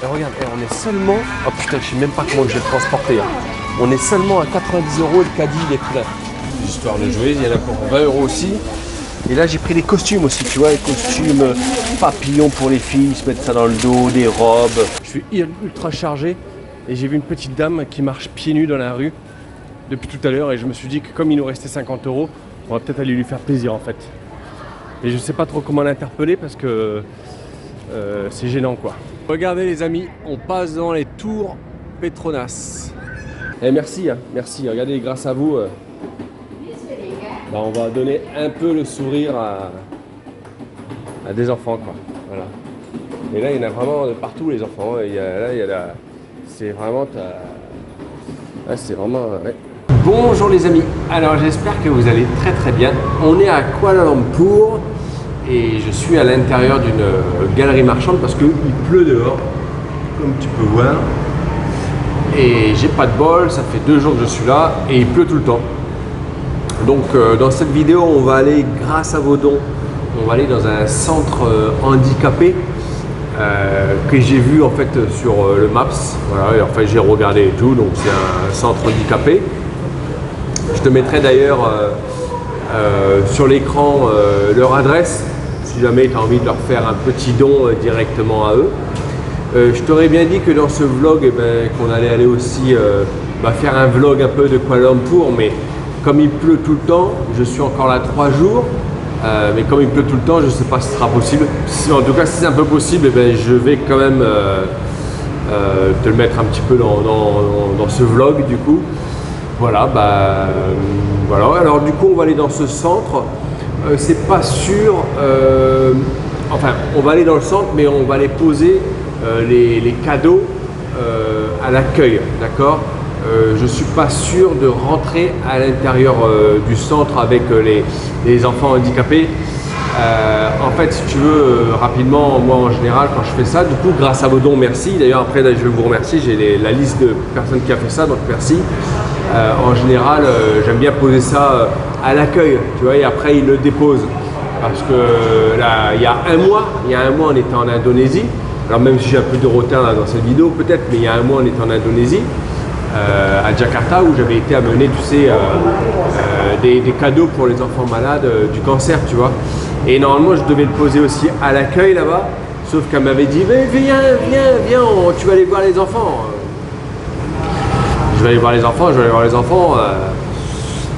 Et regarde, on est seulement... Oh putain, je sais même pas comment je vais le transporter. Hein. On est seulement à 90 € et le caddie il est plein. Histoire de jouer, il y en a pour 20 € aussi. Et là j'ai pris les costumes aussi, tu vois, les costumes papillons pour les filles, ils se mettent ça dans le dos, des robes. Je suis ultra chargé et j'ai vu une petite dame qui marche pieds nus dans la rue depuis tout à l'heure et je me suis dit que comme il nous restait 50 €, on va peut-être aller lui faire plaisir en fait. Et je sais pas trop comment l'interpeller parce que c'est gênant quoi. Regardez les amis, on passe dans les tours Petronas. Et merci, hein, merci, regardez, grâce à vous, on va donner un peu le sourire à des enfants quoi. Voilà. Et là il y en a vraiment de partout les enfants. Et c'est vraiment c'est vraiment ouais. Bonjour les amis, alors j'espère que vous allez très très bien. On est à Kuala Lumpur et je suis à l'intérieur d'une galerie marchande parce qu'il pleut dehors, comme tu peux voir. Et j'ai pas de bol, ça fait 2 jours que je suis là et il pleut tout le temps. Donc dans cette vidéo, on va aller, grâce à vos dons, on va aller dans un centre handicapé que j'ai vu en fait sur le Maps. Voilà, et enfin j'ai regardé et tout, donc c'est un centre handicapé. Je te mettrai d'ailleurs sur l'écran leur adresse, si jamais tu as envie de leur faire un petit don directement à eux. Je t'aurais bien dit que dans ce vlog, qu'on allait aller aussi faire un vlog un peu de Kuala Lumpur, mais comme il pleut tout le temps, je suis encore là 3 jours, mais comme il pleut tout le temps, je ne sais pas si ce sera possible. En tout cas, si c'est un peu possible, je vais quand même te le mettre un petit peu dans ce vlog du coup. Voilà, voilà. Alors du coup, on va aller dans ce centre. C'est pas sûr. Enfin, on va aller dans le centre, mais on va aller poser les cadeaux à l'accueil, d'accord. Je suis pas sûr de rentrer à l'intérieur du centre avec les enfants handicapés. En fait, si tu veux, rapidement, moi en général, quand je fais ça, du coup, grâce à vos dons, merci. D'ailleurs, après, je vais vous remercier. J'ai la liste de personnes qui a fait ça, donc merci. En général, j'aime bien poser ça à l'accueil, tu vois, et après, ils le déposent. Parce que là, il y a un mois, on était en Indonésie. Alors même si j'ai un peu de retard là, dans cette vidéo, peut-être, mais il y a un mois, on était en Indonésie. À Jakarta où j'avais été amener, tu sais, des cadeaux pour les enfants malades du cancer, tu vois. Et normalement, je devais le poser aussi à l'accueil là-bas, sauf qu'elle m'avait dit mais viens, tu vas aller voir les enfants. Je vais aller voir les enfants.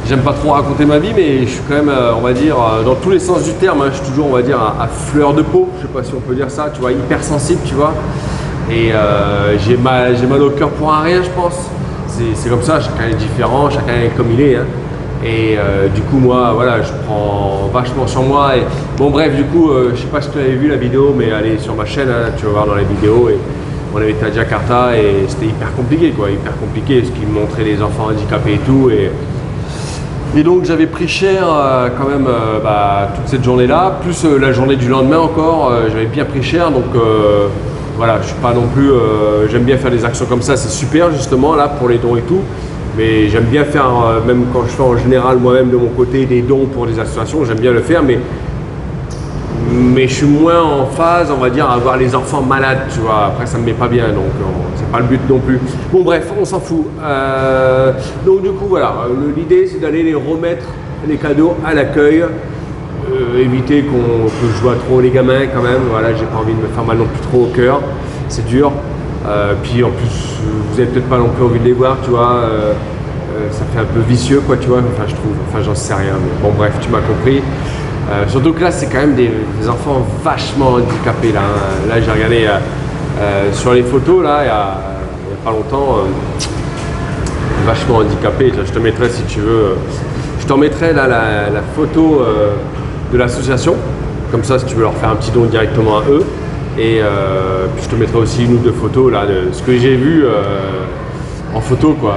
J'aime pas trop raconter ma vie, mais je suis quand même, on va dire, dans tous les sens du terme, hein, je suis toujours, on va dire, à fleur de peau. Je sais pas si on peut dire ça, tu vois, hypersensible, tu vois. Et j'ai mal au cœur pour un rien, je pense. C'est comme ça, chacun est différent, chacun est comme il est. Hein. Et du coup, moi, voilà, je prends vachement sur moi. Et bon, bref, du coup, je sais pas si tu avais vu la vidéo, mais allez sur ma chaîne, hein, tu vas voir dans la vidéo. Et on avait été à Jakarta et c'était hyper compliqué, quoi, hyper compliqué, parce qu'ils me montraient les enfants handicapés et tout. Et donc j'avais pris cher quand même toute cette journée-là, plus la journée du lendemain encore, j'avais bien pris cher. Donc voilà, je suis pas non plus, j'aime bien faire des actions comme ça, c'est super justement là pour les dons et tout. Mais j'aime bien faire, même quand je fais en général moi-même de mon côté des dons pour des associations, j'aime bien le faire, mais je suis moins en phase, on va dire, à voir les enfants malades, tu vois. Après, ça me met pas bien, donc c'est pas le but non plus. Bon, bref, on s'en fout. Donc, du coup, voilà, l'idée, c'est d'aller les remettre, les cadeaux, à l'accueil. Éviter que je vois trop les gamins, quand même. Voilà, j'ai pas envie de me faire mal non plus trop au cœur. C'est dur. Puis, en plus, vous avez peut-être pas non plus envie de les voir, tu vois. Ça fait un peu vicieux, quoi, tu vois. Enfin, je trouve. Enfin, j'en sais rien. Mais bon, bref, tu m'as compris. Surtout que là, c'est quand même des enfants vachement handicapés. Là, hein. Là j'ai regardé sur les photos, là, il y a pas longtemps, vachement handicapés. Je te mettrai, si tu veux, je t'en mettrai là la photo de l'association. Comme ça, si tu veux leur faire un petit don directement à eux. Et puis je te mettrai aussi une ou deux photos là, de ce que j'ai vu en photo, quoi.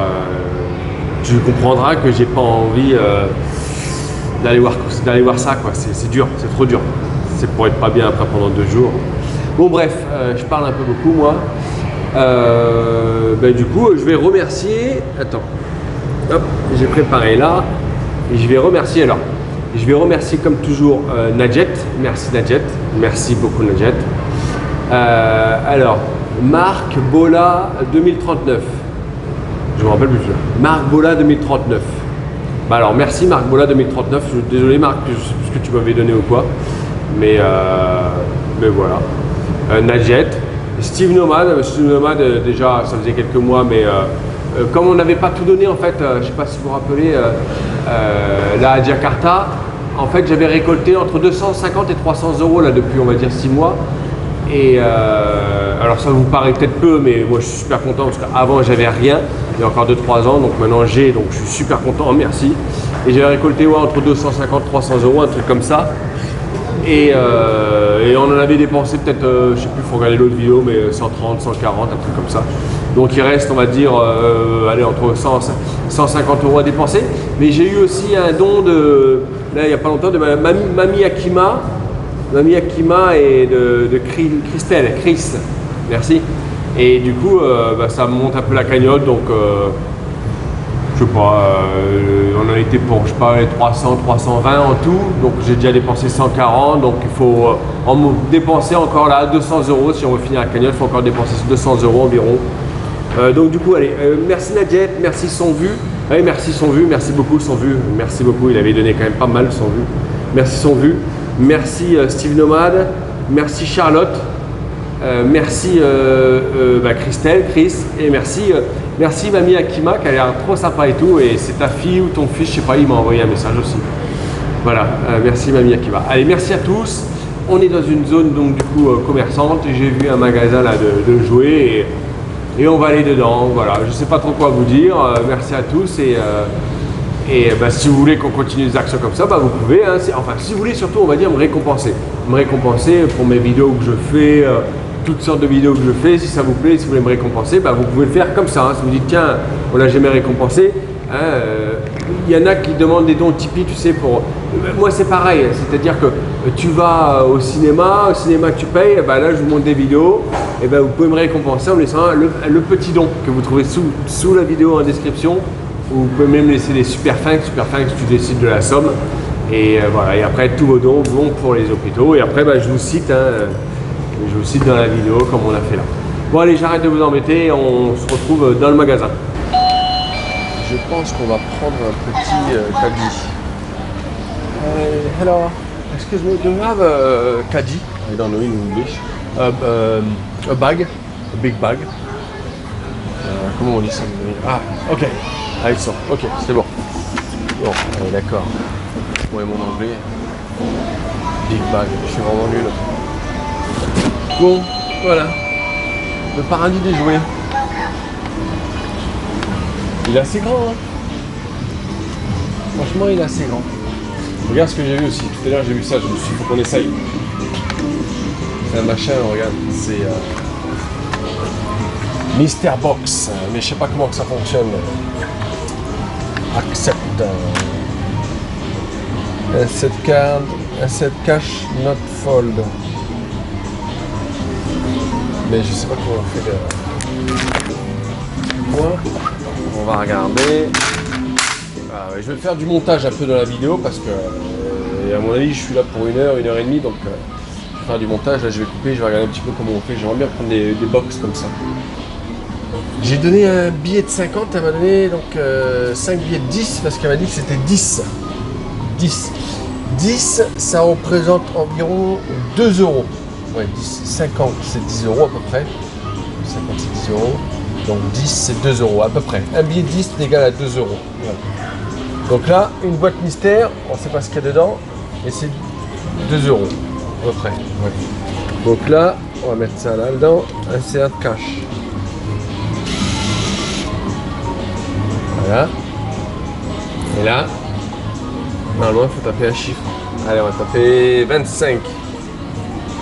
Tu comprendras que j'ai pas envie d'aller voir ça, quoi. C'est dur, c'est trop dur. C'est pour être pas bien après pendant 2 jours. Bon bref, je parle un peu beaucoup moi. Du coup, je vais remercier. Attends, hop, j'ai préparé là et je vais remercier alors. Je vais remercier comme toujours Nadjet. Merci Nadjet, merci beaucoup Nadjet. Alors Marc Bola 2039. Je me rappelle plus. Marc Bola 2039. Bah alors merci Marc Bola 2039. Je suis désolé Marc, je sais plus ce que tu m'avais donné ou quoi. Mais voilà. Nadjet. Steve Nomad. Steve Nomad, déjà ça faisait quelques mois, mais comme on n'avait pas tout donné en fait, je sais pas si vous vous rappelez, là à Jakarta, en fait j'avais récolté entre 250 et 300 euros là depuis on va dire 6 mois. Et alors ça vous paraît peut-être peu, mais moi je suis super content parce qu'avant j'avais rien, il y a encore 2-3 ans, donc maintenant j'ai, donc je suis super content, merci. Et j'avais récolté entre 250 et 300 euros, un truc comme ça. Et on en avait dépensé peut-être, je sais plus, il faut regarder l'autre vidéo, mais 130, 140, un truc comme ça. Donc il reste, on va dire, allez, entre 100 150 euros à dépenser. Mais j'ai eu aussi un don de, là il n'y a pas longtemps, de ma mamie Akima. Mamie Akima et de Christelle, Chris, merci. Et du coup, ça monte un peu la cagnotte, donc je sais pas, on a été pour, je sais pas, les 300, 320 en tout, donc j'ai déjà dépensé 140, donc il faut en dépenser encore là 200 euros si on veut finir la cagnotte, il faut encore dépenser 200 euros environ. Donc du coup, allez, merci Nadjet, merci Son Vu, ouais, merci Son Vu, merci beaucoup Son Vu, merci beaucoup, il avait donné quand même pas mal Son Vu, merci Son Vu. Merci Steve Nomad, merci Charlotte, merci Christelle, Chris, et merci Mamie Akima qui a l'air trop sympa et tout, et c'est ta fille ou ton fils, je sais pas, il m'a envoyé un message aussi. Voilà, merci Mamie Akima. Allez, merci à tous. On est dans une zone donc du coup commerçante, j'ai vu un magasin là de jouets et on va aller dedans. Voilà, je sais pas trop quoi vous dire. Merci à tous et si vous voulez qu'on continue des actions comme ça, vous pouvez. Hein, enfin, si vous voulez surtout, on va dire, me récompenser pour mes vidéos que je fais, toutes sortes de vidéos que je fais. Si ça vous plaît, si vous voulez me récompenser, vous pouvez le faire comme ça. Hein. Si vous dites, tiens, on l'a jamais récompensé. Il y en a qui demandent des dons Tipeee, tu sais, pour... Moi, c'est pareil. C'est-à-dire que tu vas au cinéma que tu payes, là, je vous montre des vidéos. Et vous pouvez me récompenser en me laissant le petit don que vous trouvez sous la vidéo en description. Vous pouvez même laisser des super thanks, tu décides de la somme. Et voilà, et après tous vos dons vont pour les hôpitaux. Et après je vous cite, dans la vidéo comme on a fait là. Bon allez, j'arrête de vous embêter et on se retrouve dans le magasin. Je pense qu'on va prendre un petit caddie. Hello, excuse me, do you have a caddie? I don't know in English. A bag, a big bag. Comment on dit ça? Ah, ok. Ah, ils sont. Ok, c'est bon. Bon, allez, d'accord. Ouais, mon anglais. Big bag, je suis vraiment nul. Bon, voilà. Le paradis des jouets. Il est assez grand, hein. Franchement, il est assez grand. Regarde ce que j'ai vu aussi. Tout à l'heure, j'ai vu ça. Je me suis dit, faut qu'on essaye. C'est un machin, regarde. C'est Mister Box. Mais je sais pas comment que ça fonctionne. Accept. Asset card, asset cash, not fold. Mais je sais pas comment on fait on va regarder. Je vais faire du montage un peu dans la vidéo parce que à mon avis je suis là pour 1 heure, 1 heure et demie, donc je vais faire du montage. Là je vais couper, je vais regarder un petit peu comment on fait. J'aimerais bien prendre des box comme ça. J'ai donné un billet de 50, elle m'a donné donc 5 billets de 10 parce qu'elle m'a dit que c'était 10. 10, ça représente environ 2 euros. Ouais, 10, 50 c'est 10 euros à peu près. 50 c'est 10 euros. Donc 10 c'est 2 euros à peu près. Un billet de 10 est égal à 2 euros. Voilà. Donc là, une boîte mystère, on ne sait pas ce qu'il y a dedans, et c'est 2 euros à peu près. Ouais. Donc là, on va mettre ça là-dedans, insert cash. Voilà. Et là, normalement, il faut taper un chiffre. Allez, on va taper 25.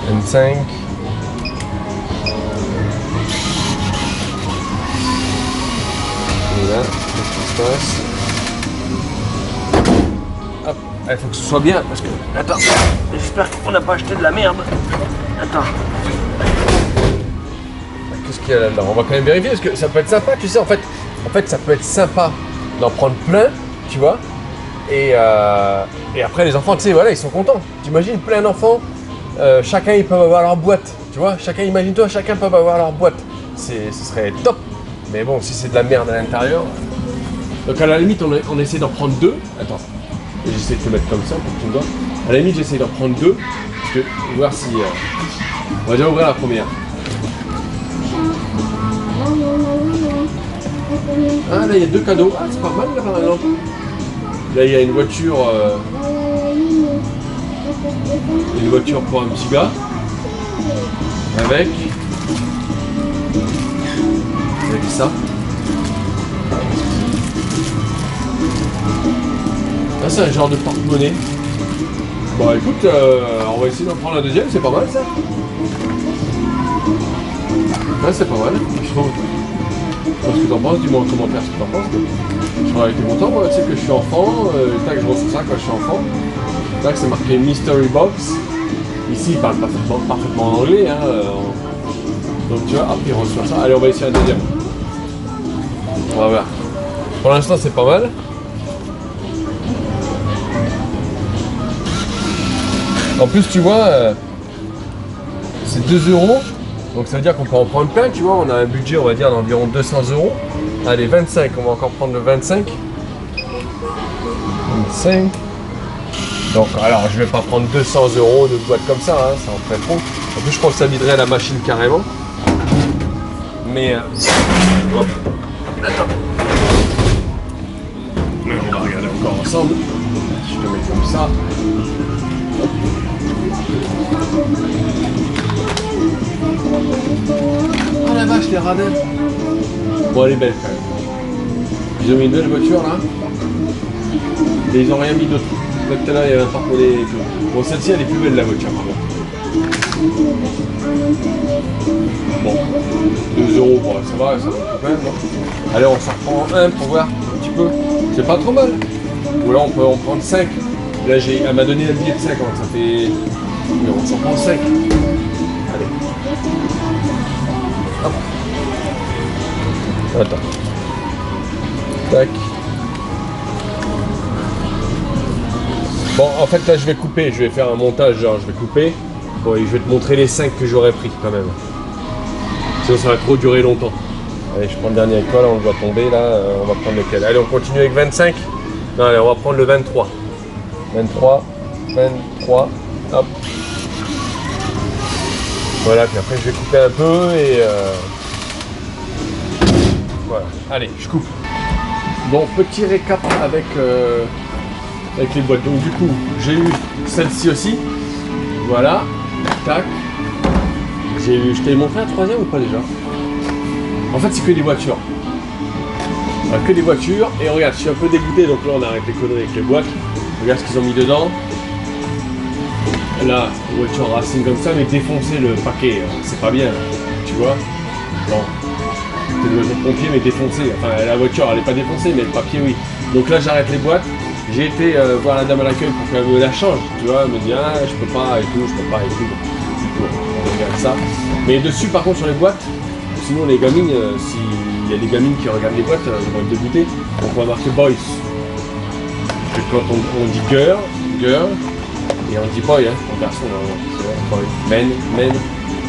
25. Et là, qu'est-ce qui se passe? Hop, il faut que ce soit bien parce que. Attends, j'espère qu'on n'a pas acheté de la merde. Attends. Qu'est-ce qu'il y a là-dedans? On va quand même vérifier parce que ça peut être sympa, tu sais, en fait ça peut être sympa d'en prendre plein, tu vois. Et après les enfants, tu sais, voilà, ils sont contents. T'imagines plein d'enfants, chacun ils peuvent avoir leur boîte, tu vois. Imagine-toi, chacun peut avoir leur boîte. ce serait top. Mais bon, si c'est de la merde à l'intérieur. Donc à la limite, on essaie d'en prendre deux. Attends, j'essaie de te mettre comme ça pour que tu me vois. À la limite, j'essaie d'en prendre deux. Parce que, voir si. On va déjà ouvrir la première. Ah, là, il y a deux cadeaux. Ah, c'est pas mal, là, par exemple. Là, il y a une voiture. Une voiture pour un petit gars. Avec ça. Là, c'est un genre de porte-monnaie. Bon, écoute, on va essayer d'en prendre la deuxième, c'est pas mal ça. Ouais, c'est pas mal, je trouve. Ce que t'en penses, dis-moi en commentaire ce que t'en penses. J'aurais été content, moi, tu sais que je suis enfant, tac, je reçois ça quand je suis enfant. Tac, c'est marqué Mystery Box. Ici, il parle parfaitement en anglais, hein. Donc tu vois, hop, il reçoit ça. Allez, on va essayer la deuxième. On va voir. Pour l'instant, c'est pas mal. En plus, tu vois, c'est 2 €. Donc ça veut dire qu'on peut en prendre plein, tu vois. On a un budget, on va dire, d'environ 200 €. Allez, 25. On va encore prendre le 25. 25. Donc, alors, je vais pas prendre 200 € de boîte comme ça, hein, ça en ferait trop. En plus, je pense que ça viderait la machine carrément. Mais, hop. Attends. Mais on va regarder encore ensemble. Je te mets comme ça. Oh la vache, les radins. Bon, elle est belle quand même. Ils ont mis une belle voiture là. Et ils ont rien mis d'autre. Tout à l'heure, il y avait un porte-monnaie et tout. Bon, celle-ci, elle est plus belle, la voiture, par contre. Bon, 2 €, bon, ça va quand même, non? Allez, on s'en reprend un pour voir un petit peu. C'est pas trop mal. Ou là, on peut en prendre 5. Là, elle m'a donné un billet de 50, ça fait... Mais on s'en prend 5. Allez. Hop. Attends. Tac. Bon, en fait, là, je vais couper. Je vais faire un montage, genre, je vais couper. Bon, et je vais te montrer les 5 que j'aurais pris, quand même. Sinon, ça va trop durer longtemps. Allez, je prends le dernier avec toi, là, on le voit tomber, là. On va prendre lequel? Allez, on continue avec 25. Non, allez, on va prendre le 23. 23. 23. Hop. Voilà, puis après, je vais couper un peu et... Voilà. Allez, je coupe. Bon, petit récap avec les boîtes. Donc du coup, j'ai eu celle-ci aussi. Voilà. Tac. J'ai eu... Je t'avais montré la troisième ou pas déjà? En fait, c'est que des voitures. Que des voitures. Et regarde, je suis un peu dégoûté. Donc là, on arrête les conneries avec les boîtes. Regarde ce qu'ils ont mis dedans. Là, une voiture racing comme ça, mais défoncer le paquet. C'est pas bien. Tu vois? Bon. C'est une voiture pompier, mais défoncée. Enfin, la voiture, elle n'est pas défoncée, mais le papier, oui. Donc là, j'arrête les boîtes. J'ai été voir la dame à l'accueil pour qu'elle me la change. Tu vois, elle me dit, ah, je peux pas et tout, je peux pas et tout. Du coup, on regarde ça. Mais dessus, par contre, sur les boîtes, sinon, les gamines, s'il y a des gamines qui regardent les boîtes, elles vont être dégoûtées. Donc, on va marquer boys. Et quand on dit girl, et on dit boy, hein, pour garçon, boy. Men.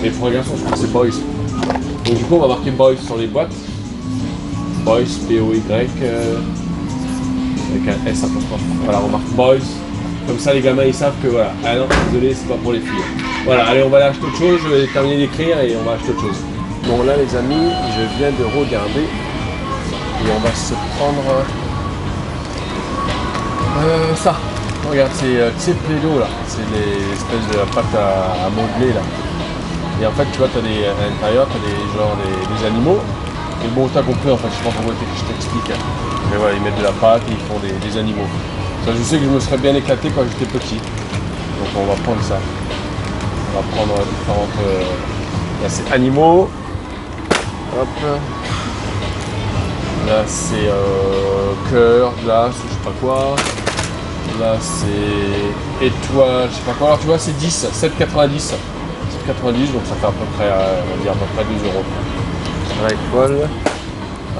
Mais pour un garçon, je crois que c'est boys. Donc du coup, on va marquer boys sur les boîtes. Boys, B-O-Y, avec un S apostrophe. Voilà, on marque boys. Comme ça, les gamins, ils savent que voilà. Ah non, désolé, c'est pas pour les filles. Voilà, allez, on va aller acheter autre chose. Je vais terminer d'écrire et on va acheter autre chose. Bon, là, les amis, je viens de regarder. Et on va se prendre... ça. Regarde, c'est Play-Doh là. C'est les espèces de pâte à modeler là. Et en fait, tu vois, à l'intérieur, tu as des animaux. Et bon, t'as compris en fait, je sais pas pourquoi je t'explique. Hein. Mais voilà, ils mettent de la pâte et ils font des animaux. Ça, je sais que je me serais bien éclaté quand j'étais petit. Donc on va prendre ça. On va prendre différentes... Là, c'est animaux. Hop. Là, c'est cœur, glace, ou je sais pas quoi. Là, c'est étoile, je sais pas quoi. Alors, tu vois, c'est 10, 7,90. 90, donc ça fait à peu près, on va dire à peu près 2 €. La étoile.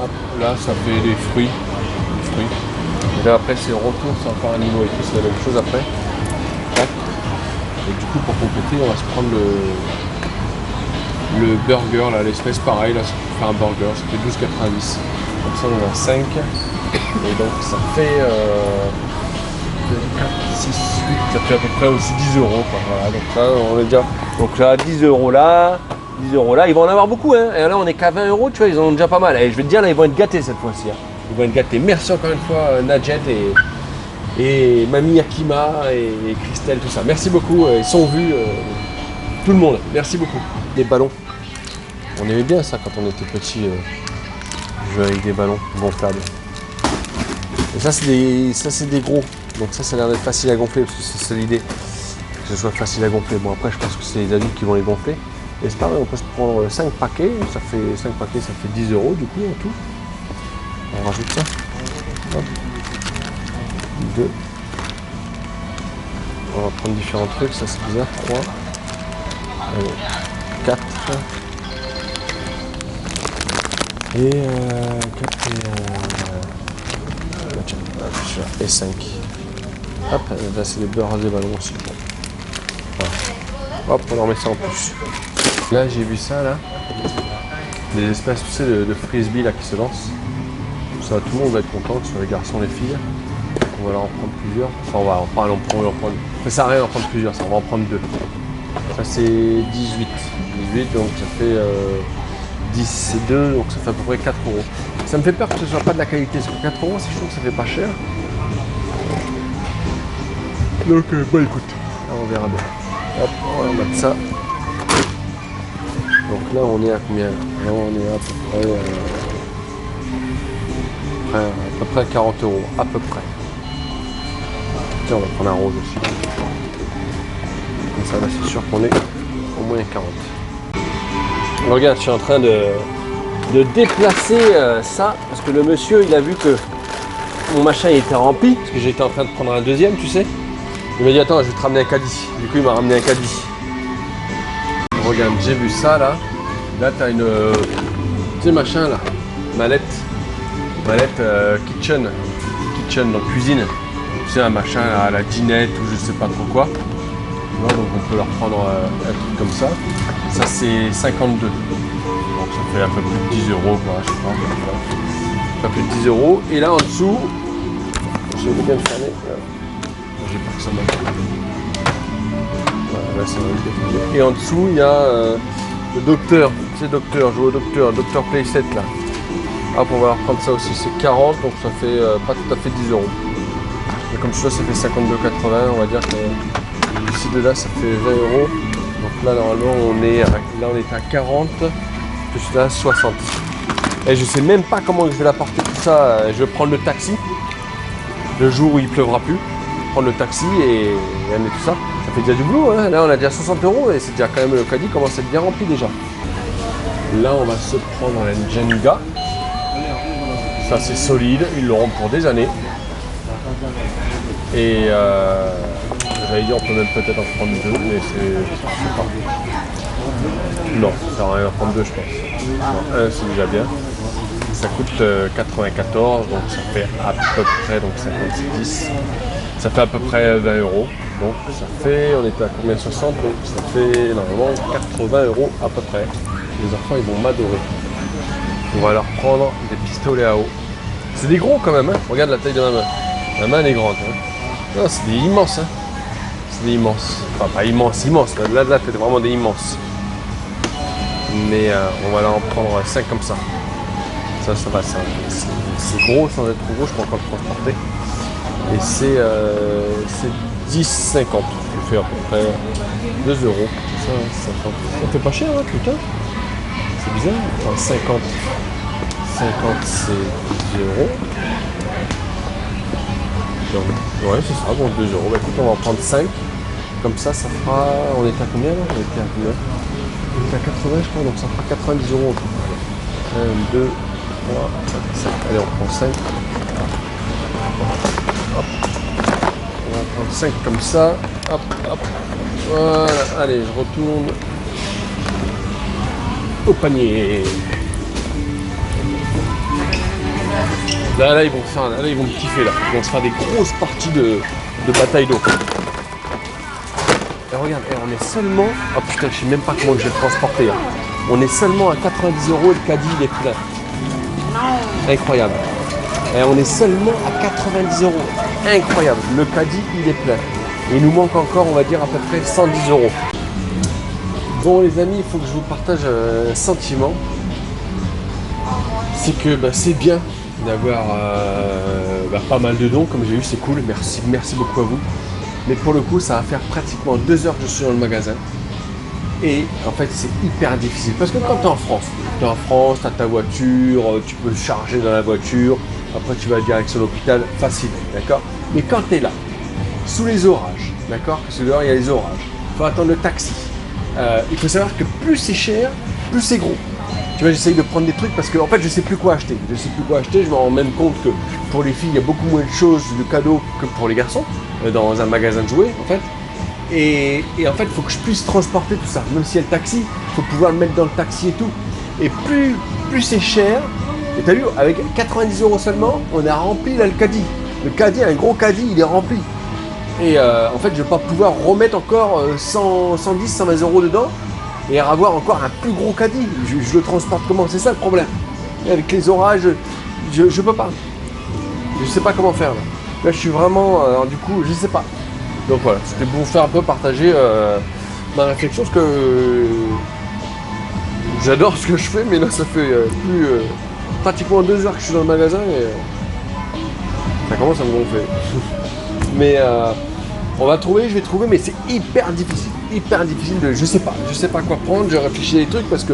Hop, là ça fait des fruits. Et là après c'est retour, c'est encore animaux et tout, c'est la même chose après. Hop. Et du coup pour compléter, on va se prendre le burger, là, l'espèce pareil, là, ça peut faire un burger, ça fait 12,90. Comme ça, on en a 5. Et donc, ça fait 4, 6, 8, ça fait à peu près aussi 10 euros. Quoi. Voilà, donc là, on est déjà. Donc là, 10 euros là, 10 euros là. Ils vont en avoir beaucoup, hein. Et là, on est qu'à 20 euros, tu vois, ils en ont déjà pas mal. Et je vais te dire, là, ils vont être gâtés cette fois-ci. Hein. Ils vont être gâtés. Merci encore une fois, Nadjet et Mamie Akima et Christelle, tout ça. Merci beaucoup. Ils sont vus, tout le monde. Merci beaucoup. Des ballons. On aimait bien ça quand on était petit, jouer avec des ballons gonflables. Et ça, c'est des gros. Donc ça a l'air d'être facile à gonfler parce que c'est l'idée. Que ce soit facile à gonfler. Bon, après, je pense que c'est les adultes qui vont les gonfler. Et c'est pareil, on peut se prendre 5 paquets. Ça fait 5 paquets, ça fait 10 euros du coup en tout. On rajoute ça. Hop. 2. On va prendre différents trucs, ça c'est bizarre. 3. Allez. 4. Et 4 et 5. Hop, là c'est les beurres des ballons aussi. Voilà. Hop, on en met ça en plus. Là j'ai vu ça là. Des espèces tu sais, de frisbee là qui se lancent. Ça, tout le monde va être content, que ce soit les garçons, les filles. On va leur en prendre plusieurs. Enfin on va en prendre. Ça sert à rien d'en prendre plusieurs, ça on va en prendre 2. Ça c'est 18. 18 donc ça fait 10 et 2, donc ça fait à peu près 4 euros. Ça me fait peur que ce soit pas de la qualité, parce que 4 euros, c'est chaud que ça fait pas cher. Donc, bon, écoute, là, on verra bien. Hop, on va mettre ça. Donc là, on est à combien? Là, on est à peu près à 40 euros, à peu près. Tiens, on va prendre un rose aussi. Comme ça, là, c'est sûr qu'on est au moins 40. Regarde, je suis en train de déplacer ça parce que le monsieur il a vu que mon machin il était rempli parce que j'étais en train de prendre un deuxième, tu sais. Il m'a dit attends, je vais te ramener un caddie. Du coup il m'a ramené un caddie. Regarde, j'ai vu ça là. Là t'as une tu sais machin là, mallette kitchen donc cuisine. Tu sais un machin à la dinette ou je sais pas trop quoi. Donc on peut leur prendre un truc comme ça. Ça c'est 52. Donc ça fait un peu plus de 10 euros quoi, je sais pas. Un peu plus de 10 euros. Et là en dessous, je vais bien le fermer. J'ai peur que ça marche. Voilà, là c'est vrai. Et en dessous il y a le docteur. C'est docteur, je joue au docteur Playset là. Hop, on va leur prendre ça aussi. C'est 40, donc ça fait pas tout à fait 10 euros. Et comme ça, ça fait 52,80. On va dire que ici de là ça fait 20 euros. Donc là normalement on est à 40, plus là 60. Et je sais même pas comment je vais l'apporter tout ça. Je vais prendre le taxi. Le jour où il pleuvra plus. Prendre le taxi et amener tout ça. Ça fait déjà du boulot, hein. Là on a déjà 60 euros et c'est déjà quand même le caddie commence à être bien rempli déjà. Là on va se prendre un Jenga. Ça c'est solide, ils l'auront pour des années. Et j'allais dire on peut même peut-être en prendre 2, mais c'est pas. Non, ça sert à rien d'en prendre 2 je pense. Non, un c'est déjà bien. Ça coûte 94, donc ça fait à peu près donc 56. Ça fait à peu près 20 euros. Donc ça fait, on était à combien 60, donc ça fait normalement 80 euros à peu près. Les enfants ils vont m'adorer. On va leur prendre des pistolets à eau. C'est des gros quand même, hein. Regarde la taille de ma main. Ma main elle est grande. Hein. Non, c'est des immenses. Hein. C'est des immenses. Enfin pas immenses. Là c'est vraiment des immenses. Mais on va leur en prendre 5 comme ça. Ça va, c'est gros sans être trop gros, je peux encore le transporter. Et c'est 10,50. Je fais à peu près 2 euros. Ça fait pas cher, hein, putain. C'est bizarre. Enfin, 50 c'est 10 euros. Donc, ouais, c'est ça, bon 2 euros. Bah, écoute, on va en prendre 5. Comme ça, ça fera. On était à combien là? On était à combien? On était à 80, je crois, donc ça fera 90 euros. 1, 2, 3, 4, 5. Allez, on prend 5. Hop. On va prendre 5 comme ça. Hop, hop. Voilà. Allez, je retourne au panier. Là, ils vont faire, là, ils vont me kiffer là. Ils vont se faire des grosses parties de bataille d'eau. Et regarde, on est seulement. Oh putain, je sais même pas comment je vais le transporter. Hein. On est seulement à 90 euros et le caddie il est plein. Incroyable. Et on est seulement à 90 euros. Incroyable. Le caddie il est plein. Et il nous manque encore, on va dire, à peu près 110 euros. Bon les amis, il faut que je vous partage un sentiment. C'est que c'est bien d'avoir pas mal de dons, comme j'ai eu, c'est cool. Merci beaucoup à vous. Mais pour le coup, ça va faire pratiquement 2 heures que je suis dans le magasin. Et en fait, c'est hyper difficile. Parce que quand tu es en France, tu as ta voiture, tu peux le charger dans la voiture. Après, tu vas direction l'hôpital, facile, d'accord? Mais quand tu es là, sous les orages, d'accord? Parce que dehors, il y a les orages. Il faut attendre le taxi. Il faut savoir que plus c'est cher, plus c'est gros. Tu vois, j'essaye de prendre des trucs parce que en fait, je sais plus quoi acheter. Je me rends même compte que pour les filles, il y a beaucoup moins de choses, de cadeaux que pour les garçons, dans un magasin de jouets, en fait. Et en fait, il faut que je puisse transporter tout ça. Même s'il y a le taxi, il faut pouvoir le mettre dans le taxi et tout. Et plus c'est cher, et t'as vu, avec 90 euros seulement, on a rempli là le caddie. Le caddie, un gros caddie, il est rempli. Et en fait, je vais pas pouvoir remettre encore 110, 120 euros dedans et avoir encore un plus gros caddie. Je le transporte comment? C'est ça le problème. Et avec les orages, je peux pas. Je sais pas comment faire là. Là, je suis vraiment, du coup, je sais pas. Donc voilà, c'était pour vous faire un peu partager ma réflexion, parce que j'adore ce que je fais, mais là, ça fait pratiquement 2 heures que je suis dans le magasin et ça commence à me gonfler. Mais je vais trouver, mais c'est hyper difficile de, je sais pas quoi prendre, je réfléchis à des trucs parce que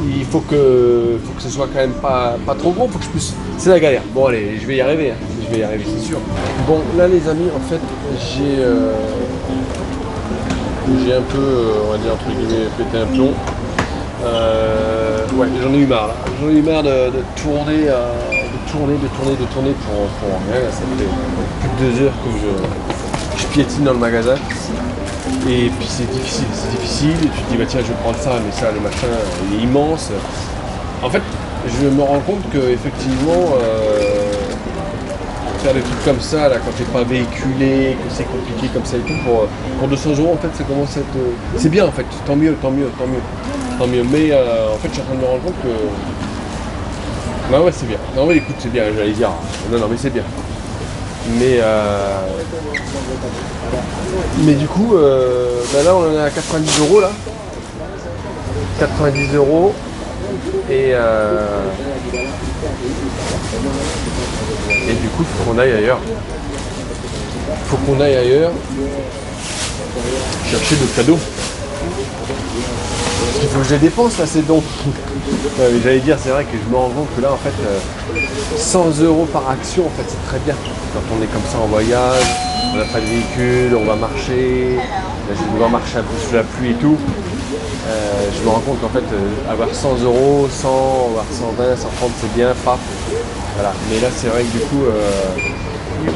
il faut que ce soit quand même pas trop gros, faut que je puisse, c'est la galère. Bon allez, je vais y arriver, c'est sûr. Bon là les amis, en fait j'ai un peu, on va dire entre guillemets, pété un plomb. Ouais, j'en ai eu marre là. J'en ai eu marre de tourner pour rien. Ça fait plus de 2 heures que je piétine dans le magasin. Et puis c'est difficile. Et tu te dis, bah tiens, je vais prendre ça, mais ça, le machin, il est immense. En fait, je me rends compte que effectivement, faire des trucs comme ça, là, quand t'es pas véhiculé, que c'est compliqué comme ça et tout, pour 200 euros, en fait, ça commence à être... C'est bien, en fait, tant mieux. Mais en fait, je suis en train de me rendre compte que... Non, ouais, c'est bien. Non, mais écoute, c'est bien, j'allais dire. Non, mais c'est bien. Mais du coup, là, on en est à 90 euros, là. 90 euros. Et du coup, il faut qu'on aille ailleurs. Chercher d'autres cadeaux. Il faut que je les dépense là, ces dons. J'allais dire, c'est vrai que je me rends compte que là, en fait, 100 euros par action, en fait, c'est très bien. Quand on est comme ça en voyage, on n'a pas de véhicule, on va marcher. Là, je vais devoir marcher un peu sous la pluie et tout. Je me rends compte qu'en fait, avoir 100 euros, 100, avoir 120, 130, c'est bien, paf. Voilà. Mais là, c'est vrai que du coup,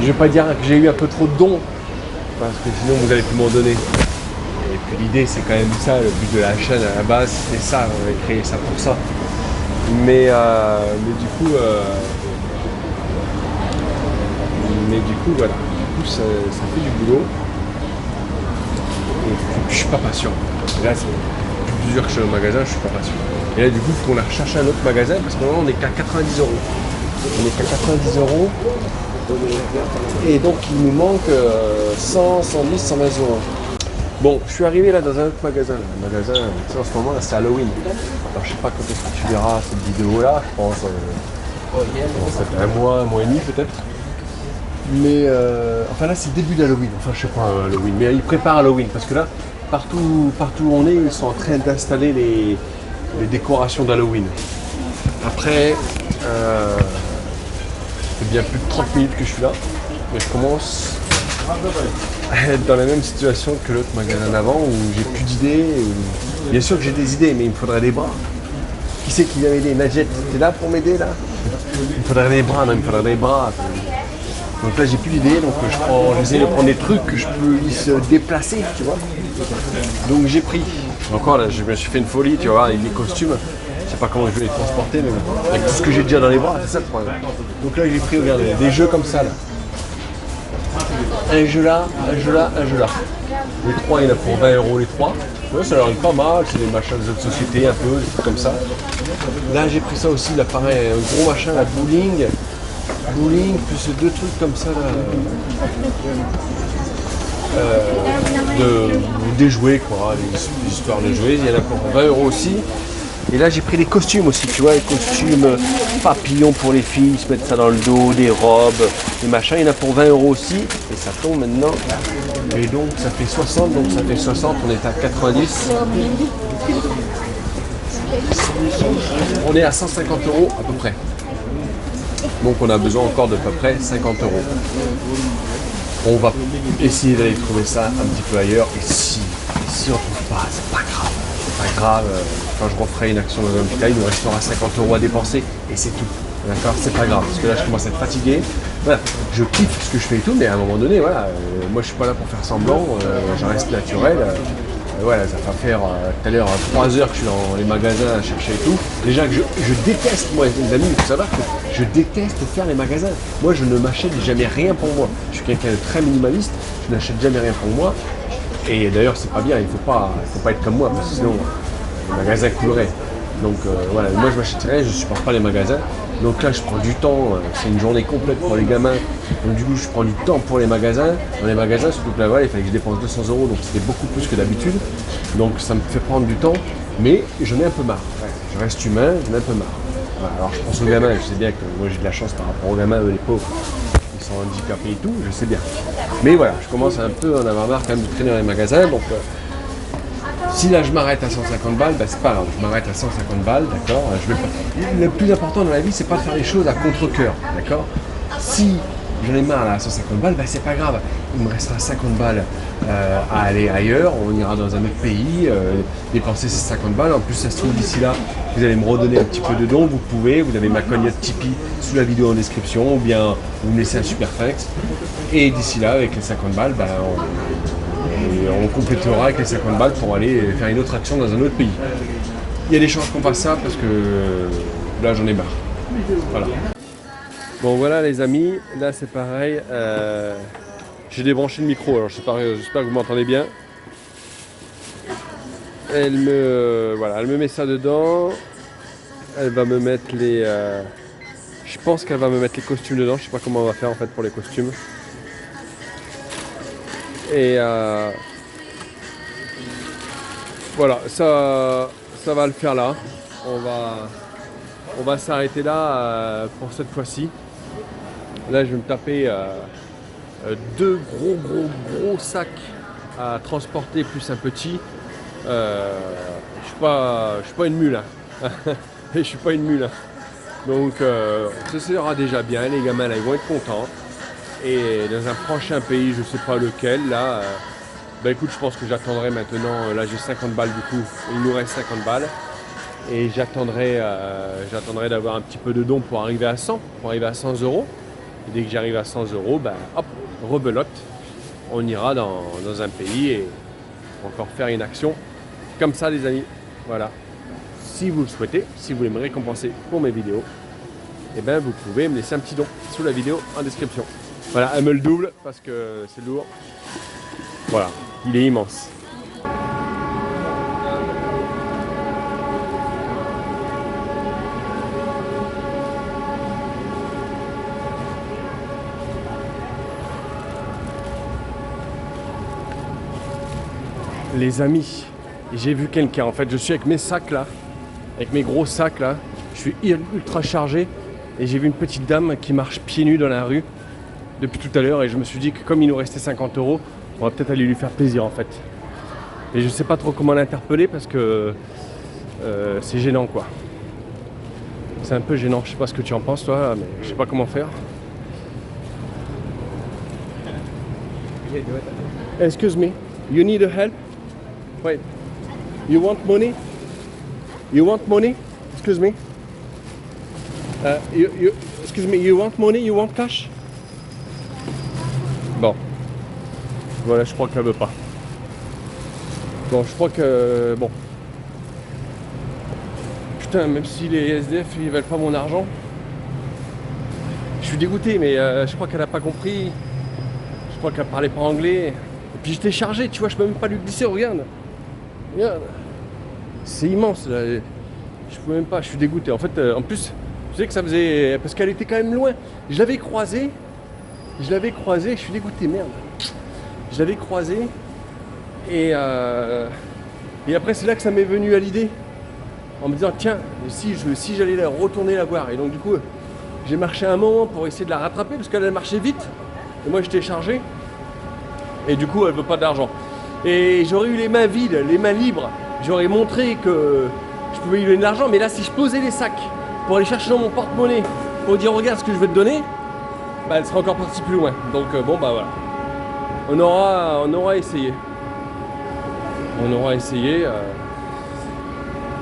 je vais pas dire que j'ai eu un peu trop de dons, parce que sinon, vous allez plus m'en donner. Et puis l'idée, c'est quand même ça, le but de la chaîne à la base, c'était ça, on avait créé ça pour ça. Mais du coup, voilà, ça fait du boulot. Et je suis pas patient. Et là, c'est plusieurs que je suis au magasin, je suis pas patient. Et là, du coup, il faut qu'on la recherche un autre magasin, parce que maintenant, on n'est qu'à 90 euros. Et donc, il nous manque 100, 110, 120 euros. Bon, je suis arrivé là dans un autre magasin. Le magasin, tu sais, en ce moment là, c'est Halloween. Alors je sais pas quand est-ce que tu verras cette vidéo là, je pense ça fait un mois et demi peut-être. Mais enfin là c'est le début d'Halloween, enfin je sais pas Halloween, mais ils préparent Halloween parce que là, partout où on est, ils sont en train d'installer les décorations d'Halloween. Après, c'est bien plus de 30 minutes que je suis là, mais je commence à être dans la même situation que l'autre magasin d'avant où j'ai plus d'idées. Bien sûr que j'ai des idées, mais il me faudrait des bras. Qui c'est qui vient m'aider? Nadjet, t'es là pour m'aider là? Il me faudrait des bras, Donc là j'ai plus d'idées, donc j'essaie de prendre des trucs que je peux se déplacer, tu vois. Donc j'ai pris. Encore là, je me suis fait une folie, tu vois, avec les costumes. Je sais pas comment je vais les transporter, mais bon, avec tout ce que j'ai déjà dans les bras, c'est ça le problème. Donc là j'ai pris, regarde, des jeux comme ça là. Un jeu là. Les 3, il y en a pour 20 euros les 3. Ouais, ça leur est pas mal, c'est des machins des autres sociétés un peu, des trucs comme ça. Là j'ai pris ça aussi, là pareil, un gros machin, la bowling. Bowling, plus deux trucs comme ça là. Des jouets quoi, des histoires de jouets, il y en a pour 20 € aussi. Et là j'ai pris des costumes aussi, tu vois, les costumes papillons pour les filles, ils se mettent ça dans le dos, des robes, des machins, il y en a pour 20 € aussi, et ça tombe maintenant. Et donc ça fait 60, donc ça fait 60, on est à 90. On est à 150 € à peu près. Donc on a besoin encore de peu près 50 €. On va essayer d'aller trouver ça un petit peu ailleurs. Et si on ne trouve pas, c'est pas grave. C'est pas grave. Quand je referai une action dans un petit cas, il nous restera 50 € à dépenser. Et c'est tout. D'accord? C'est pas grave. Parce que là, je commence à être fatigué. Voilà. Je kiffe ce que je fais et tout. Mais à un moment donné, voilà. Moi, je suis pas là pour faire semblant. Je reste naturel. Voilà, ça va faire tout à l'heure 3 heures que je suis dans les magasins à chercher et tout. Déjà que je déteste, moi les amis, il faut savoir que je déteste faire les magasins. Moi je ne m'achète jamais rien pour moi. Je suis quelqu'un de très minimaliste, je n'achète jamais rien pour moi. Et d'ailleurs c'est pas bien, il faut pas être comme moi, parce que sinon les magasins couleraient. Donc voilà, moi je m'achète rien, je supporte pas les magasins. Donc là je prends du temps, c'est une journée complète pour les gamins. Donc du coup je prends du temps pour les magasins. Dans les magasins, surtout que là-bas, il fallait que je dépense 200 €, donc c'était beaucoup plus que d'habitude. Donc ça me fait prendre du temps, mais j'en ai un peu marre. Ouais, je reste humain, j'en ai un peu marre. Voilà, alors je pense aux gamins, je sais bien que moi j'ai de la chance par rapport aux gamins, eux les pauvres, ils sont handicapés et tout, je sais bien. Mais voilà, je commence un peu à en avoir marre quand même de traîner dans les magasins, donc si là je m'arrête à 150 balles, bah, c'est pas grave, je m'arrête à 150 balles, d'accord. Le plus important dans la vie, c'est pas de faire les choses à contre-cœur, d'accord. Si j'en ai marre là, à 150 balles, bah, c'est pas grave, il me restera 50 balles à aller ailleurs, on ira dans un autre pays, dépenser ces 50 balles. En plus, ça se trouve d'ici là, vous allez me redonner un petit peu de dons, vous pouvez, vous avez ma cagnotte Tipeee sous la vidéo en description, ou bien vous me laissez un super thanks. Et d'ici là, avec les 50 balles, bah, on complétera avec les 50 balles pour aller faire une autre action dans un autre pays. Il y a des chances qu'on fasse ça parce que là j'en ai marre. Voilà. Bon voilà les amis, là c'est pareil. J'ai débranché le micro, alors j'espère que vous m'entendez bien. Elle me met ça dedans. Elle va me mettre les... je pense qu'elle va me mettre les costumes dedans. Je sais pas comment on va faire en fait pour les costumes. Et voilà, ça va le faire là. On va s'arrêter là pour cette fois-ci. Là, je vais me taper deux gros sacs à transporter plus un petit. Je suis pas une mule. Hein. Je suis pas une mule. Hein. Donc ça sera déjà bien. Les gamins là, ils vont être contents. Et dans un prochain pays, je sais pas lequel, là, bah écoute, je pense que j'attendrai maintenant, là j'ai 50 balles du coup, il nous reste 50 balles. Et j'attendrai d'avoir un petit peu de dons pour arriver à 100, pour arriver à 100 €. Et dès que j'arrive à 100 €, bah hop, rebelote, on ira dans un pays et encore faire une action comme ça les amis. Voilà. Si vous le souhaitez, si vous voulez me récompenser pour mes vidéos, eh ben vous pouvez me laisser un petit don sous la vidéo en description. Voilà, elle me le double parce que c'est lourd. Voilà, il est immense. Les amis, j'ai vu quelqu'un, en fait je suis avec mes sacs là, avec mes gros sacs là, je suis ultra chargé et j'ai vu une petite dame qui marche pieds nus dans la rue depuis tout à l'heure et je me suis dit que comme il nous restait 50 €, on va peut-être aller lui faire plaisir en fait. Et je sais pas trop comment l'interpeller parce que c'est gênant quoi. C'est un peu gênant, je sais pas ce que tu en penses toi, mais je sais pas comment faire. Excuse me, you need a help? Wait, you want money? You want money? Excuse me. Excuse me, you want money? You want cash? Bon. Voilà, je crois qu'elle veut pas. Bon, je crois que... Bon. Putain, même si les SDF, ils veulent pas mon argent. Je suis dégoûté, mais je crois qu'elle a pas compris. Je crois qu'elle parlait pas anglais. Et puis j'étais chargé, tu vois, je peux même pas lui glisser, regarde. Regarde. C'est immense là. Je pouvais même pas, je suis dégoûté. En fait, en plus, je sais que ça faisait. Parce qu'elle était quand même loin. Je l'avais croisée, je suis dégoûté, merde. Je l'avais croisée et après c'est là que ça m'est venu à l'idée. En me disant tiens, si j'allais retourner la voir. Et donc du coup, j'ai marché un moment pour essayer de la rattraper parce qu'elle marchait vite. Et moi j'étais chargé. Et du coup elle veut pas d'argent. Et j'aurais eu les mains vides, les mains libres. J'aurais montré que je pouvais lui donner de l'argent. Mais là si je posais les sacs pour aller chercher dans mon porte-monnaie pour dire regarde ce que je vais te donner, bah, elle serait encore partie plus loin. Donc bon bah voilà. On aura essayé. On aura essayé.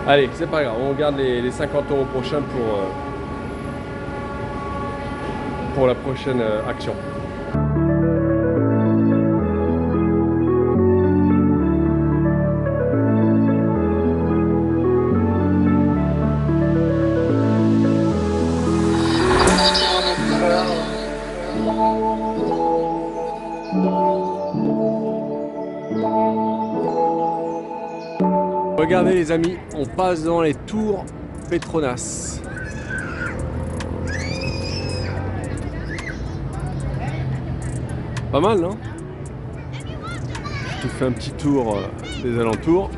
Allez, c'est pas grave, on garde les 50 € prochains pour la prochaine action. Regardez les amis, on passe dans les tours Petronas. Pas mal, non? Je te fais un petit tour des alentours.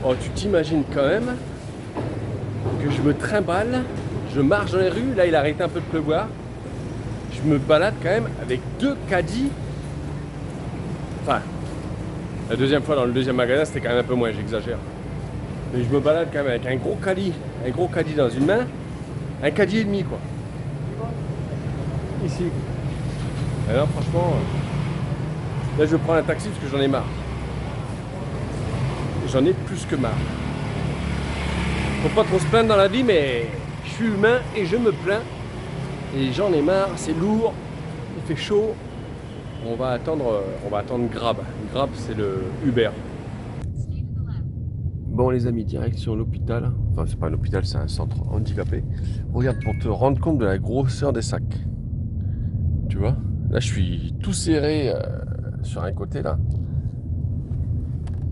Oh, tu t'imagines quand même que je me trimballe, je marche dans les rues, là il a arrêté un peu de pleuvoir, je me balade quand même avec 2 caddies. Enfin, la deuxième fois dans le deuxième magasin c'était quand même un peu moins, j'exagère. Mais je me balade quand même avec un gros caddie dans une main, un caddie et demi quoi. Ici. Et là franchement, là je vais prendre un taxi parce que j'en ai marre. J'en ai plus que marre. Faut pas trop se plaindre dans la vie, mais je suis humain et je me plains. Et j'en ai marre, c'est lourd, il fait chaud. On va attendre Grab. Grab, c'est le Uber. Bon les amis, direction l'hôpital. Enfin, c'est pas un hôpital, c'est un centre handicapé. Regarde pour te rendre compte de la grosseur des sacs. Tu vois? Là, je suis tout serré sur un côté là.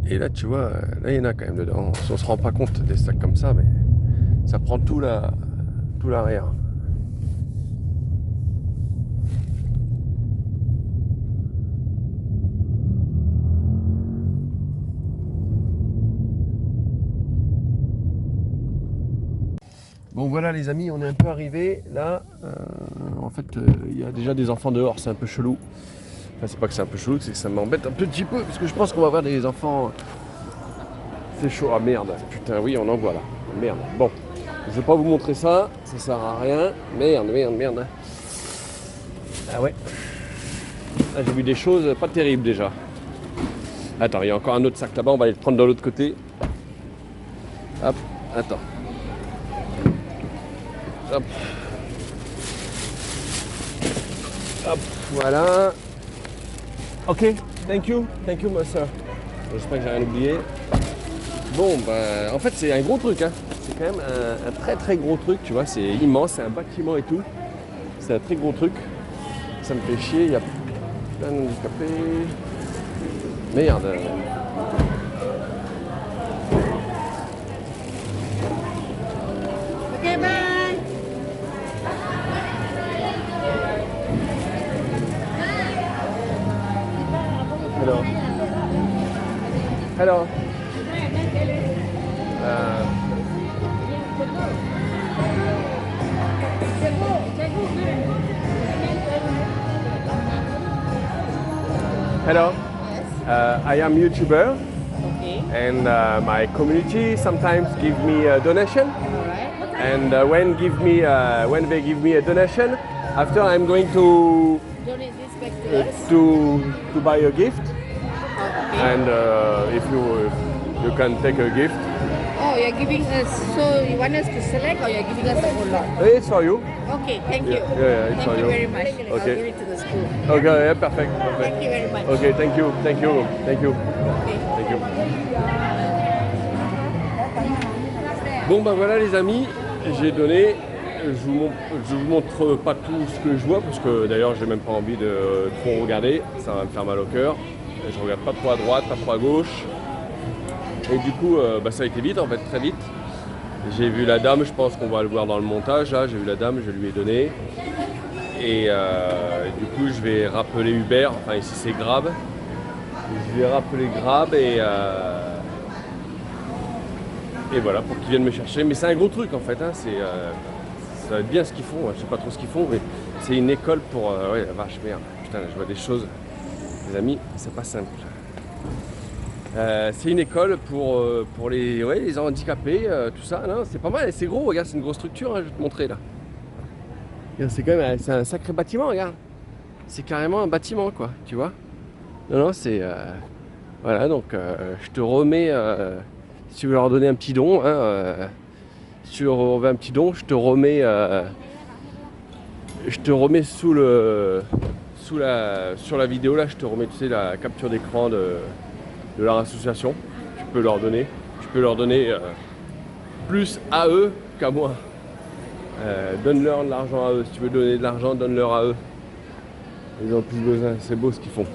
Et là, tu vois, là, il y en a quand même dedans. On se rend pas compte des sacs comme ça, mais ça prend tout l'arrière. Bon, voilà, les amis, on est un peu arrivé. Là, en fait, il y a déjà des enfants dehors. C'est un peu chelou. Enfin, c'est pas que c'est un peu chelou, c'est que ça m'embête un petit peu. Parce que je pense qu'on va avoir des enfants... C'est chaud, ah merde, putain oui on en voit là, merde. Bon, je vais pas vous montrer ça, ça sert à rien, merde. Ah ouais, là j'ai vu des choses pas terribles déjà. Attends, il y a encore un autre sac là-bas, on va aller le prendre de l'autre côté. Hop, attends. Hop. Hop, voilà. Ok, thank you my sir. J'espère que j'ai rien oublié. Bon, bah, en fait, c'est un gros truc, hein. C'est quand même un très très gros truc, tu vois. C'est immense, c'est un bâtiment et tout. C'est un très gros truc. Ça me fait chier, il y a plein d'handicapés. Merde. Ok, bye. Hello. Hello. Hello. I am YouTuber. Okay. And my community sometimes give me a donation. Alright. And when they give me a donation, after I'm going to Donate this back to us. to buy a gift. Okay. And if you can take a gift, Oh, you're giving us. So you want us to select, or you're giving us the whole lot? it's for you. Okay. Thank you. Yeah, it's Thank for you you. very much. I'll Okay. give it to the school. Okay, yeah, perfect. Thank you very much. Okay, thank you. Okay. Thank you. Bon bah voilà les amis, j'ai donné. Je vous montre pas tout ce que je vois parce que d'ailleurs j'ai même pas envie de trop regarder, ça va me faire mal au cœur. Je regarde pas trop à droite, pas trop à gauche. Et du coup ça a été vite en fait, très vite. J'ai vu la dame, je pense qu'on va le voir dans le montage là, j'ai vu la dame, je lui ai donné. Et du coup je vais rappeler Uber, enfin ici c'est Grab. Je vais rappeler Grab et voilà pour qu'ils viennent me chercher. Mais c'est un gros truc en fait, hein. Ça va être bien ce qu'ils font, je sais pas trop ce qu'ils font, mais c'est une école pour... ouais, la vache, merde, putain, je vois des choses, les amis, c'est pas simple. C'est une école pour les handicapés, tout ça, non, c'est pas mal, c'est gros, regarde, c'est une grosse structure, hein, je vais te montrer là. C'est quand même, c'est un sacré bâtiment, regarde. C'est carrément un bâtiment, quoi, tu vois. Non, c'est... voilà, donc je te remets, si tu veux leur donner un petit don, hein, si tu leur remets un petit don, je te remets sur la vidéo là, je te remets, tu sais, la capture d'écran de leur association. Tu peux leur donner plus à eux qu'à moi. Donne-leur de l'argent à eux. Si tu veux donner de l'argent, donne-leur à eux. Ils ont plus besoin. C'est beau ce qu'ils font.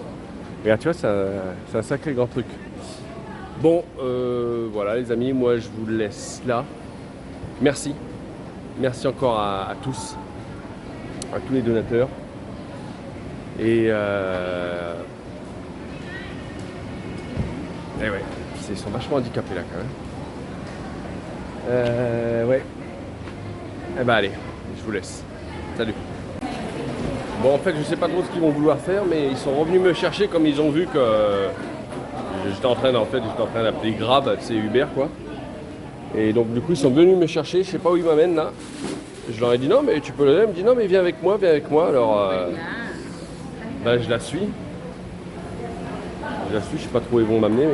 Regarde, tu vois, c'est un sacré grand truc. Bon, voilà les amis, moi je vous laisse là. Merci. Merci encore à tous. À tous les donateurs. Et ouais, ils sont vachement handicapés là quand même. Ouais. Eh ben allez, je vous laisse. Salut. Bon en fait je sais pas trop ce qu'ils vont vouloir faire, mais ils sont revenus me chercher comme ils ont vu que j'étais en train d'appeler Grab, c'est Uber quoi. Et donc du coup ils sont venus me chercher, je sais pas où ils m'amènent là. Je leur ai dit non mais tu peux le donner, ils me dit non mais viens avec moi. Alors je la suis. Je sais pas trop où ils vont m'amener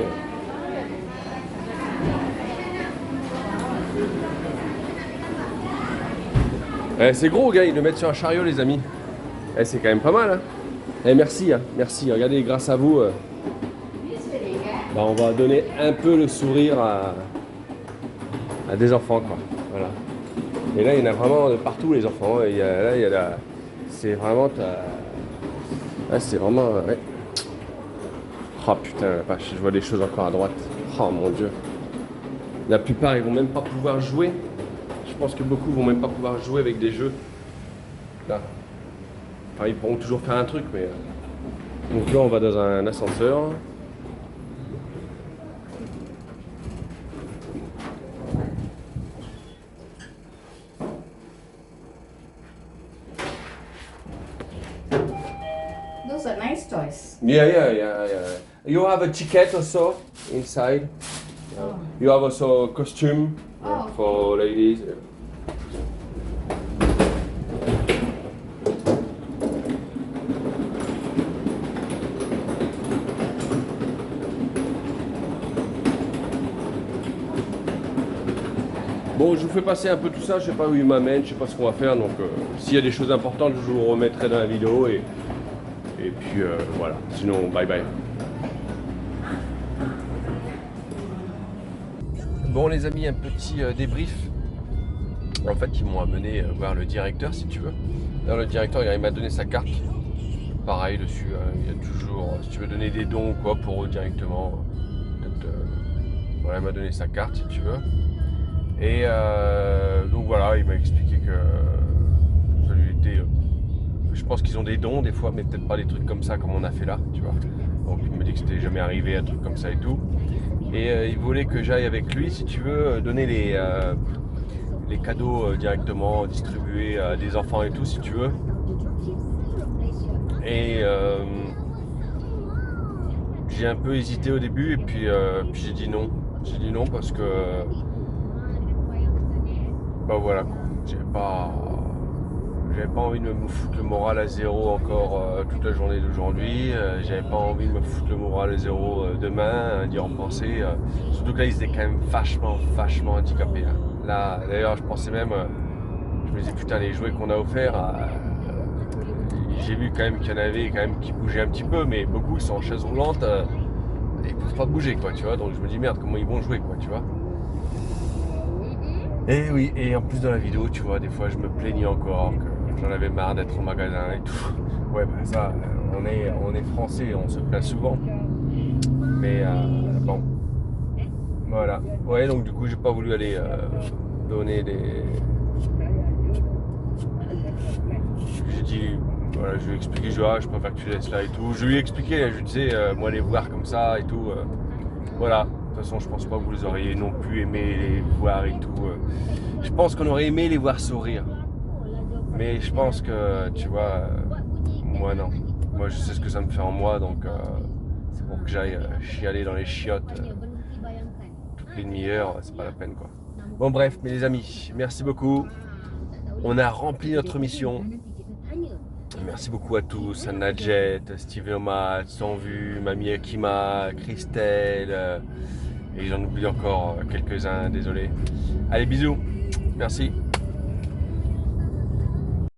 mais... c'est gros gars, ils le mettent sur un chariot les amis. C'est quand même pas mal hein. Merci, regardez grâce à vous on va donner un peu le sourire à des enfants quoi. Voilà. Et là il y en a vraiment de partout les enfants. C'est vraiment c'est vraiment ouais. Oh putain la vache, je vois des choses encore à droite. Oh mon dieu. La plupart ils vont même pas pouvoir jouer. Je pense que beaucoup vont même pas pouvoir jouer avec des jeux. Là. Enfin ils pourront toujours faire un truc mais... Donc là on va dans un ascenseur. Those are nice toys. Yeah. You have a ticket also inside. Oh. You have also a costume for ladies. Bon, je vous fais passer un peu tout ça, je sais pas où il m'amène, je sais pas ce qu'on va faire, donc s'il y a des choses importantes, je vous remettrai dans la vidéo et puis voilà, sinon bye bye. Bon les amis, un petit débrief. En fait, ils m'ont amené voir le directeur si tu veux. Là, le directeur, il m'a donné sa carte. Pareil dessus, il y a toujours, si tu veux donner des dons ou quoi pour eux directement, voilà, il m'a donné sa carte si tu veux. Et donc voilà, il m'a expliqué que ça lui était... je pense qu'ils ont des dons des fois, mais peut-être pas des trucs comme ça comme on a fait là, tu vois. Donc il me dit que c'était jamais arrivé, un truc comme ça et tout. Et il voulait que j'aille avec lui, si tu veux, donner les cadeaux directement distribués à des enfants et tout, si tu veux. Et j'ai un peu hésité au début et puis j'ai dit non. J'ai dit non parce que... voilà, j'avais pas envie de me foutre le moral à zéro encore toute la journée d'aujourd'hui. J'avais pas envie de me foutre le moral à zéro demain, d'y repenser. Surtout que là, ils étaient quand même vachement handicapés. Hein. Là, d'ailleurs, je pensais même, je me disais putain, les jouets qu'on a offerts, j'ai vu quand même qu'il y en avait quand même qui bougeaient un petit peu, mais beaucoup ils sont en chaise roulante, ils peuvent pas bouger quoi, tu vois. Donc je me dis merde, comment ils vont jouer quoi, tu vois. Et oui, et en plus dans la vidéo, tu vois, des fois je me plaignais encore que j'en avais marre d'être au magasin et tout. Ouais, bah ça, on est français, on se plaint souvent. Mais bon, voilà. Ouais, donc du coup, j'ai pas voulu aller donner des. J'ai dit, voilà, je lui ai expliqué, je préfère que tu laisses là et tout. Je lui ai expliqué, je lui disais, moi les voir comme ça et tout. Voilà. De toute façon, je pense pas que vous les auriez non plus aimé les voir et tout. Je pense qu'on aurait aimé les voir sourire. Mais je pense que, tu vois, moi non. Moi, je sais ce que ça me fait en moi, donc c'est pour que j'aille chialer dans les chiottes toutes les demi-heures, c'est pas la peine, quoi. Bon, bref, mes les amis, merci beaucoup. On a rempli notre mission. Merci beaucoup à tous, à Nadjet, Steve Omat, Sanvu, Mamie Akima, Christelle, et j'en oublie encore quelques-uns, désolé. Allez, bisous, merci.